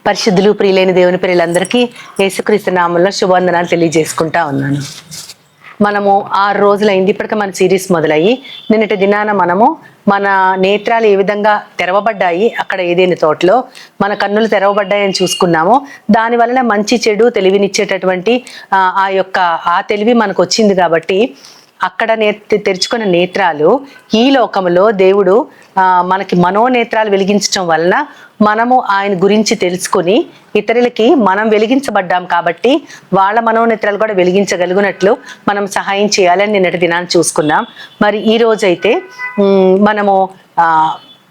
పరిశుద్ధులు ప్రియులైన దేవుని పిల్లలందరికీ యేసుక్రీస్తు నామంలో శుభవందనాలు తెలియజేసుకుంటా ఉన్నాను. మనము 6 రోజులైంది ఇప్పటికే మన సిరీస్ మొదలయ్యి. నిన్నటి దినాన మనము మన నేత్రాలు ఏ విధంగా తెరవబడ్డాయి, అక్కడ ఏదైనా తోటలో మన కన్నులు తెరవబడ్డాయని చూసుకున్నాము. దాని వలన మంచి చెడు తెలివినిచ్చేటటువంటి ఆ తెలివి మనకు వచ్చింది. కాబట్టి అక్కడ తెరుచుకున్న నేత్రాలు ఈ లోకంలో దేవుడు మనకి మనోనేత్రాలు వెలిగించడం వలన మనము ఆయన గురించి తెలుసుకుని ఇతరులకి మనం వెలిగించబడ్డాం కాబట్టి వాళ్ళ మనోనేత్రాలు కూడా వెలిగించగలిగినట్లు మనం సహాయం చేయాలని నిన్నటి దినాన్ని చూసుకున్నాం. మరి ఈ రోజైతే మనము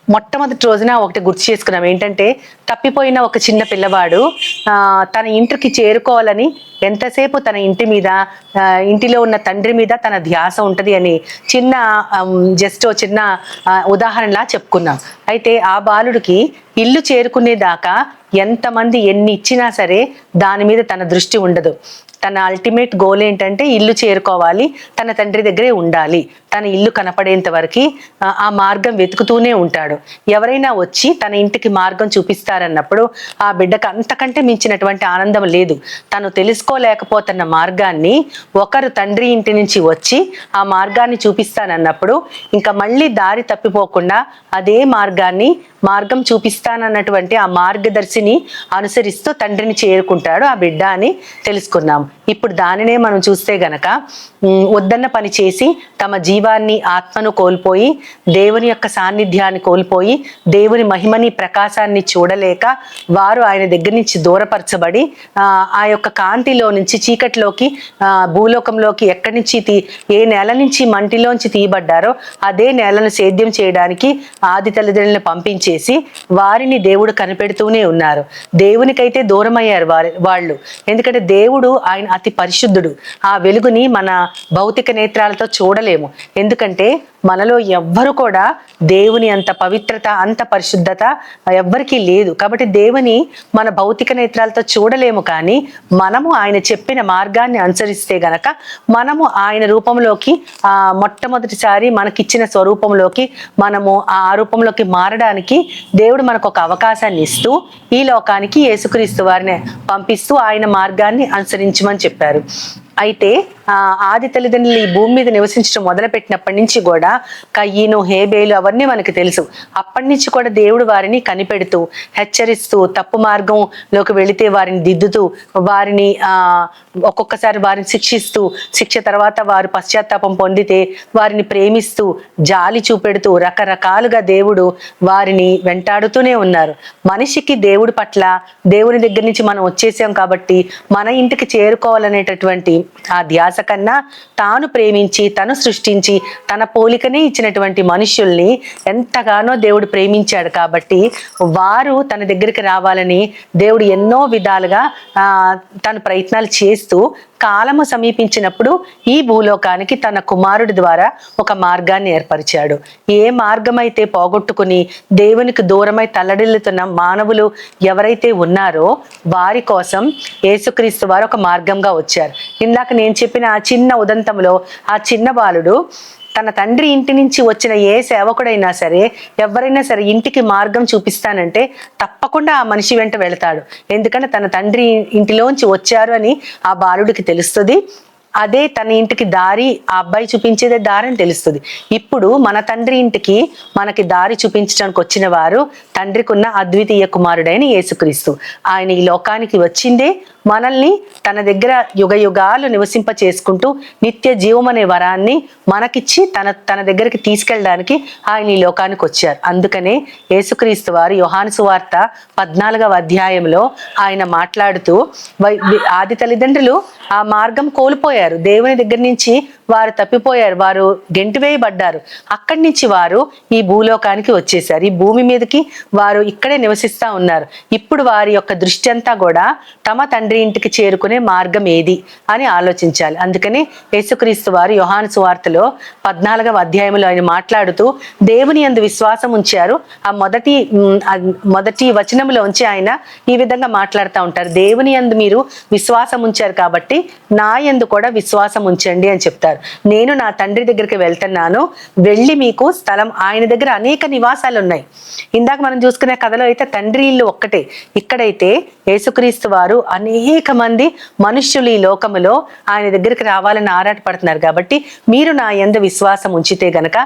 మొట్టమొదటి రోజున ఒకటి గుర్తు చేసుకున్నాం. ఏంటంటే తప్పిపోయిన ఒక చిన్న పిల్లవాడు తన ఇంటికి చేరుకోవాలని ఎంతసేపు తన ఇంటిలో ఉన్న తండ్రి మీద తన ధ్యాస ఉంటది అని చిన్న ఉదాహరణలా చెప్పుకున్నాం. అయితే ఆ బాలుడికి ఇల్లు చేరుకునేదాకా ఎంతమంది ఎన్ని ఇచ్చినా సరే దాని మీద తన దృష్టి ఉండదు. తన అల్టిమేట్ గోల్ ఏంటంటే ఇల్లు చేరుకోవాలి, తన తండ్రి దగ్గరే ఉండాలి. తన ఇల్లు కనపడేంత వరకు ఆ మార్గం వెతుకుతూనే ఉంటాడు. ఎవరైనా వచ్చి తన ఇంటికి మార్గం చూపిస్తారన్నప్పుడు ఆ బిడ్డకు అంతకంటే మించినటువంటి ఆనందం లేదు. తను తెలుసుకోలేకపోతున్న మార్గాన్ని ఒకరు తండ్రి ఇంటి నుంచి వచ్చి ఆ మార్గాన్ని చూపిస్తానన్నప్పుడు ఇంకా మళ్ళీ దారి తప్పిపోకుండా అదే మార్గం చూపిస్తానన్నటువంటి ఆ మార్గదర్శిని అనుసరిస్తూ తండ్రిని చేరుకుంటాడు ఆ బిడ్డ అని తెలుసుకున్నాం. ఇప్పుడు దానినే మనం చూస్తే గనక వద్దన్న పని చేసి తమ జీవాన్ని, ఆత్మను కోల్పోయి దేవుని యొక్క సాన్నిధ్యాన్ని కోల్పోయి దేవుని మహిమని, ప్రకాశాన్ని చూడలేక వారు ఆయన దగ్గర నుంచి దూరపరచబడి ఆ యొక్క కాంతిలో నుంచి చీకటిలోకి, భూలోకంలోకి ఎక్కడి నుంచి ఏ నేల నుంచి మంటిలోంచి తీయబడ్డారో అదే నేలను సేద్యం చేయడానికి ఆది తల్లిదండ్రులను పంపించేసి వారిని దేవుడు కనిపెడుతూనే ఉన్నారు. దేవునికైతే దూరమయ్యారు వాళ్ళు. ఎందుకంటే దేవుడు ఆయన అతి పరిశుద్ధుడు. ఆ వెలుగుని మన భౌతిక నేత్రాలతో చూడలేము. ఎందుకంటే మనలో ఎవ్వరు కూడా దేవుని అంత పవిత్రత, అంత పరిశుద్ధత ఎవ్వరికీ లేదు. కాబట్టి దేవుని మన భౌతిక నేత్రాలతో చూడలేము. కానీ మనము ఆయన చెప్పిన మార్గాన్ని అనుసరిస్తే గనక మనము ఆయన రూపంలోకి మొట్టమొదటిసారి మనకిచ్చిన స్వరూపంలోకి మనము ఆ రూపంలోకి మారడానికి దేవుడు మనకు ఒక అవకాశాన్ని ఇస్తూ ఈ లోకానికి యేసుక్రీస్తు వారిని పంపిస్తూ ఆయన మార్గాన్ని అనుసరించమని చెప్పారు. అయితే ఆది తల్లిదండ్రులు ఈ భూమి మీద నివసించడం మొదలుపెట్టినప్పటి నుంచి కూడా కయ్యను, హేబేలు అవన్నీ మనకు తెలుసు. అప్పటి నుంచి కూడా దేవుడు వారిని కనిపెడుతూ, హెచ్చరిస్తూ, తప్పు మార్గంలోకి వెళితే వారిని దిద్దుతూ, వారిని ఒక్కొక్కసారి వారిని శిక్షిస్తూ, శిక్ష తర్వాత వారు పశ్చాత్తాపం పొందితే వారిని ప్రేమిస్తూ, జాలి చూపెడుతూ రకరకాలుగా దేవుడు వారిని వెంటాడుతూనే ఉన్నారు. మనిషికి దేవుడి పట్ల, దేవుని దగ్గర నుంచి మనం వచ్చేసాం కాబట్టి మన ఇంటికి చేరుకోవాలనేటటువంటి ఆ ధ్యాస కన్నా తాను ప్రేమించి, తను సృష్టించి, తన పోలికనే ఇచ్చినటువంటి మనుషుల్ని ఎంతగానో దేవుడు ప్రేమించాడు. కాబట్టి వారు తన దగ్గరికి రావాలని దేవుడు ఎన్నో విధాలుగా తను ప్రయత్నాలు చేస్తూ కాలము సమీపించినప్పుడు ఈ భూలోకానికి తన కుమారుడి ద్వారా ఒక మార్గాన్ని ఏర్పరిచాడు. ఏ మార్గం అయితే పోగొట్టుకుని దేవునికి దూరమై తల్లడిల్లుతున్న మానవులు ఎవరైతే ఉన్నారో వారి కోసం యేసుక్రీస్తు వారు ఒక మార్గంగా వచ్చారు. ఇందాక నేను చెప్పిన ఆ చిన్న ఉదంతంలో ఆ చిన్న బాలుడు తన తండ్రి ఇంటి నుంచి వచ్చిన ఏ సేవకుడైనా సరే, ఎవరైనా సరే ఇంటికి మార్గం చూపిస్తానంటే తప్పకుండా ఆ మనిషి వెంట వెళతాడు. ఎందుకంటే తన తండ్రి ఇంటిలోంచి వచ్చారు అని ఆ బాలుడికి తెలుస్తుంది. అదే తన ఇంటికి దారి ఆ అబ్బాయి చూపించేదే దారి అని తెలుస్తుంది. ఇప్పుడు మన తండ్రి ఇంటికి మనకి దారి చూపించడానికి వచ్చిన వారు తండ్రికి ఉన్న అద్వితీయ కుమారుడైన యేసుక్రీస్తు. ఆయన ఈ లోకానికి వచ్చిందే మనల్ని తన దగ్గర యుగ యుగాలు నివసింప చేసుకుంటూ నిత్య జీవం అనే వరాన్ని మనకిచ్చి తన దగ్గరికి తీసుకెళ్ళడానికి ఆయన ఈ లోకానికి వచ్చారు. అందుకనే యేసుక్రీస్తు వారు యోహాను సువార్త 14వ అధ్యాయంలో ఆయన మాట్లాడుతూ ఆది తల్లిదండ్రులు ఆ మార్గం కోల్పోయారు. దేవుని దగ్గర నుంచి వారు తప్పిపోయారు, వారు గెంటివేయబడ్డారు. అక్కడి నుంచి వారు ఈ భూలోకానికి వచ్చేసారు. ఈ భూమి మీదకి వారు ఇక్కడే నివసిస్తా ఉన్నారు. ఇప్పుడు వారి యొక్క దృష్టి అంతా కూడా తమ తండ్రి ఇంటికి చేరుకునే మార్గం ఏది అని ఆలోచించాలి. అందుకని యేసుక్రీస్తు వారు యోహాను సువార్తలో 14వ అధ్యాయంలో ఆయన మాట్లాడుతూ దేవుని యందు విశ్వాసం ఉంచారు. ఆ మొదటి వచనంలోంచి ఆయన ఈ విధంగా మాట్లాడుతూ ఉంటారు. దేవుని యందు మీరు విశ్వాసం ఉంచారు కాబట్టి నా యందు కూడా విశ్వాసం ఉంచండి అని చెప్తారు. చెప్తారు. నేను నా తండ్రి దగ్గరికి వెళ్తున్నాను, వెళ్ళి మీకు స్థలం, ఆయన దగ్గర అనేక నివాసాలు ఉన్నాయి. ఇందాక మనం చూసుకునే కథలో అయితే తండ్రి ఇల్లు ఒక్కటే, ఇక్కడైతే యేసుక్రీస్తు వారు అనేక మంది మనుష్యులు ఈ లోకములో ఆయన దగ్గరికి రావాలని ఆరాటపడుతున్నారు. కాబట్టి మీరు నా యందు విశ్వాసం ఉంచితే గనక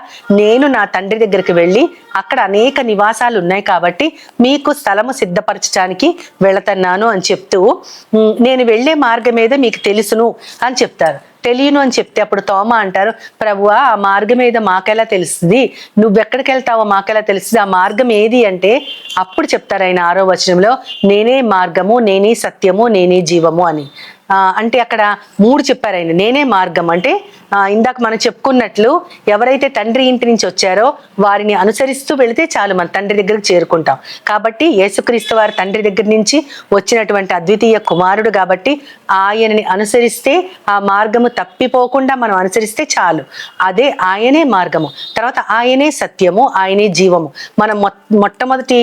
నేను నా తండ్రి దగ్గరికి వెళ్ళి అక్కడ అనేక నివాసాలు ఉన్నాయి కాబట్టి మీకు స్థలము సిద్ధపరచడానికి వెళుతున్నాను అని చెప్తూ, నేను వెళ్ళే మార్గం మీద మీకు తెలుసును అని చెప్తారు. తెలియను అని చెప్తే అప్పుడు తోమా అంటారు, ప్రభువా ఆ మార్గం ఏదో మాకెలా తెలుస్తుంది, నువ్వెక్కడికి వెళ్తావో మాకెలా తెలుస్తుంది, ఆ మార్గం ఏది అంటే అప్పుడు చెప్తారు ఆయన 6వ వచనంలో, నేనే మార్గము, నేనే సత్యము, నేనే జీవము అని. అంటే అక్కడ 3 చెప్పారు ఆయన. నేనే మార్గం అంటే ఇందాక మనం చెప్పుకున్నట్లు ఎవరైతే తండ్రి ఇంటి నుంచి వచ్చారో వారిని అనుసరిస్తూ వెళితే చాలు మన తండ్రి దగ్గరకు చేరుకుంటాం. కాబట్టి యేసుక్రీస్తు వారి తండ్రి దగ్గర నుంచి వచ్చినటువంటి అద్వితీయ కుమారుడు కాబట్టి ఆయనని అనుసరిస్తే ఆ మార్గము తప్పిపోకుండా మనం అనుసరిస్తే చాలు. అదే ఆయనే మార్గము, తర్వాత ఆయనే సత్యము, ఆయనే జీవము. మనం మొట్టమొదటి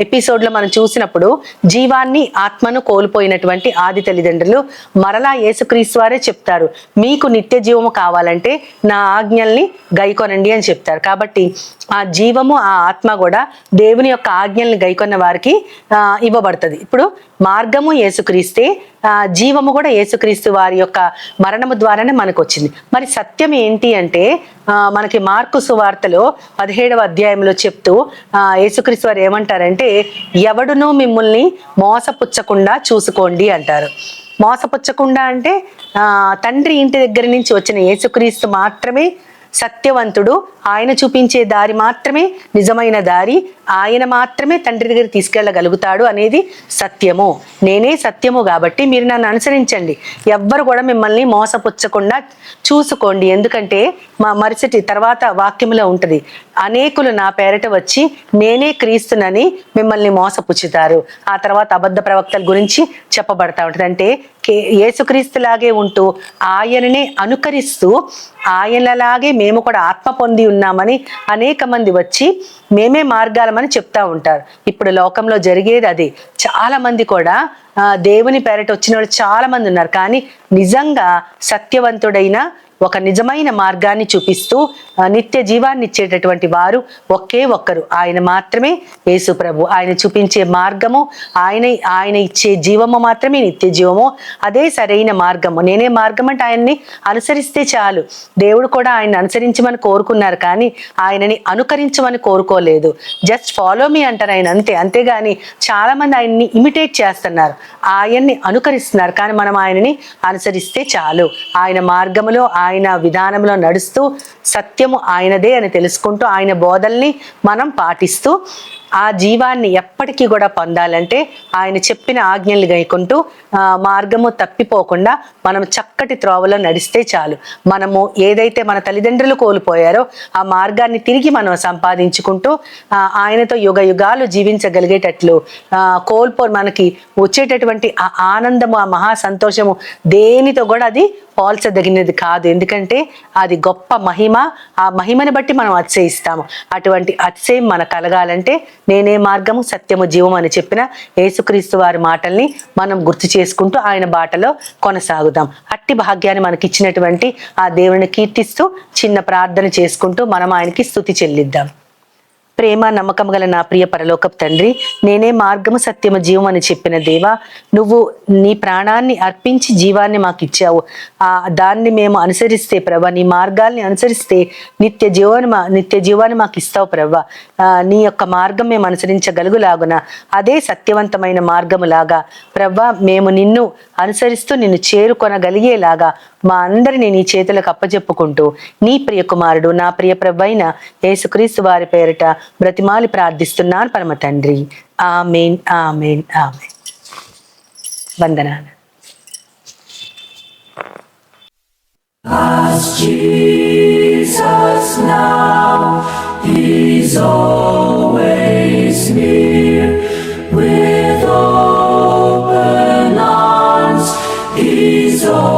ఎపిసోడ్లో మనం చూసినప్పుడు జీవాన్ని ఆత్మను కోల్పోయినటువంటి ఆది తల్లిదండ్రులు మరలా యేసుక్రీస్తు వారే చెప్తారు, మీకు నిత్య జీవము కావాలంటే నా ఆజ్ఞల్ని గైకొనండి అని చెప్తారు. కాబట్టి ఆ జీవము ఆ ఆత్మ కూడా దేవుని యొక్క ఆజ్ఞల్ని గైకొన్న వారికి ఇవ్వబడుతుంది. ఇప్పుడు మార్గము యేసుక్రీస్తే, జీవము కూడా యేసుక్రీస్తు వారి యొక్క మరణము ద్వారానే మనకు వచ్చింది. మరి సత్యం ఏంటి అంటే మనకి మార్కు సువార్తలో 17వ అధ్యాయంలో చెప్తూ యేసుక్రీస్తు వారు ఏమంటారంటే, ఎవడునూ మిమ్మల్ని మోసపుచ్చకుండా చూసుకోండి అంటారు. మోసపుచ్చకుండా అంటే తండ్రి ఇంటి దగ్గర నుంచి వచ్చిన యేసుక్రీస్తు మాత్రమే సత్యవంతుడు, ఆయన చూపించే దారి మాత్రమే నిజమైన దారి, ఆయన మాత్రమే తండ్రి దగ్గర తీసుకెళ్ళగలుగుతాడు అనేది సత్యము. నేనే సత్యము కాబట్టి మీరు నన్ను అనుసరించండి, ఎవ్వరు కూడా మిమ్మల్ని మోసపుచ్చకుండా చూసుకోండి. ఎందుకంటే మరుసటి తర్వాత వాక్యంలో ఉంటుంది, అనేకులు నా పేరట వచ్చి నేనే క్రీస్తునని మిమ్మల్ని మోసపుచ్చుతారు. ఆ తర్వాత అబద్ధ ప్రవక్తల గురించి చెప్పబడతా ఉంటుంది. అంటే యేసుక్రీస్తులాగే ఉంటూ ఆయననే అనుకరిస్తూ ఆయనలాగే మేము కూడా ఆత్మ పొంది ఉన్నామని అనేక మంది వచ్చి మేమే మార్గాలమని చెప్తా ఉంటారు. ఇప్పుడు లోకంలో జరిగేది అదే. చాలా మంది కూడా దేవుని పేరట వచ్చిన వాళ్ళు చాలా మంది ఉన్నారు, కానీ నిజంగా సత్యవంతుడైన ఒక నిజమైన మార్గాన్ని చూపిస్తూ నిత్య జీవాన్ని ఇచ్చేటటువంటి వారు ఒకే ఒక్కరు, ఆయన మాత్రమే యేసు ప్రభు. ఆయన చూపించే మార్గము, ఆయన ఇచ్చే జీవము మాత్రమే నిత్య జీవము, అదే సరైన మార్గము. నేనే మార్గం అంటే ఆయన్ని అనుసరిస్తే చాలు. దేవుడు కూడా ఆయన్ని అనుసరించమని కోరుకున్నారు, కానీ ఆయనని అనుకరించమని కోరుకోలేదు. జస్ట్ ఫాలో మీ అంటారు ఆయన, అంతే. అంతేగాని చాలా మంది ఆయన్ని ఇమిటేట్ చేస్తున్నారు, ఆయన్ని అనుకరిస్తున్నారు, కానీ మనం ఆయనని అనుసరిస్తే చాలు. ఆయన మార్గములో ఆయన విధానంలో నడుస్తూ సత్యము ఆయనదే అని తెలుసుకుంటూ ఆయన బోధల్ని మనం పాటిస్తూ ఆ జీవాన్ని ఎప్పటికీ కూడా పొందాలంటే ఆయన చెప్పిన ఆజ్ఞల్ని గైకుంటూ మార్గము తప్పిపోకుండా మనం చక్కటి త్రోవలో నడిస్తే చాలు. మనము ఏదైతే మన తల్లిదండ్రులు కోల్పోయారో ఆ మార్గాన్ని తిరిగి మనం సంపాదించుకుంటూ ఆయనతో యుగ యుగాలు జీవించగలిగేటట్లు మనకి వచ్చేటటువంటి ఆ ఆనందము, ఆ మహా సంతోషము దేనితో కూడా అది పోల్చదగినది కాదు. ఎందుకంటే అది గొప్ప మహిమ, ఆ మహిమని బట్టి మనం అతిశయిస్తాము. అటువంటి అతిశయం మనకు కలగాలంటే నేనే మార్గము, సత్యము, జీవము అని చెప్పిన యేసుక్రీస్తు వారి మాటల్ని మనం గుర్తు చేసుకుంటూ ఆయన బాటలో కొనసాగుదాం. అట్టి భాగ్యాన్ని మనకి ఇచ్చినటువంటి ఆ దేవుని కీర్తిస్తూ చిన్న ప్రార్థన చేసుకుంటూ మనం ఆయనకి స్తుతి చెల్లిద్దాం. ప్రేమ నమ్మకం గల నా ప్రియ పరలోకపు తండ్రి, నేనే మార్గము, సత్యము, జీవం అని చెప్పిన దేవా, నువ్వు నీ ప్రాణాన్ని అర్పించి జీవాన్ని మాకు ఇచ్చావు. దాన్ని మేము అనుసరిస్తే ప్రభా, నీ మార్గాల్ని అనుసరిస్తే నిత్య జీవాన్ని మాకు ఇస్తావు ప్రభా. నీ యొక్క మార్గం మేము అనుసరించగలుగులాగున అదే సత్యవంతమైన మార్గములాగా ప్రభా మేము నిన్ను అనుసరిస్తూ నిన్ను చేరుకొనగలిగేలాగా మా అందరినీ నీ చేతులకు అప్పచెప్పుకుంటూ నీ ప్రియ కుమారుడు నా ప్రియ ప్రభైన యేసుక్రీస్తు వారి పేరిట బ్రతిమాలి ప్రార్థిస్తున్నాను పరమ తండ్రి. ఆమేన్, ఆమేన్, ఆమేన్. వందనాలు. As Jesus now, He's always near, with open arms, He's always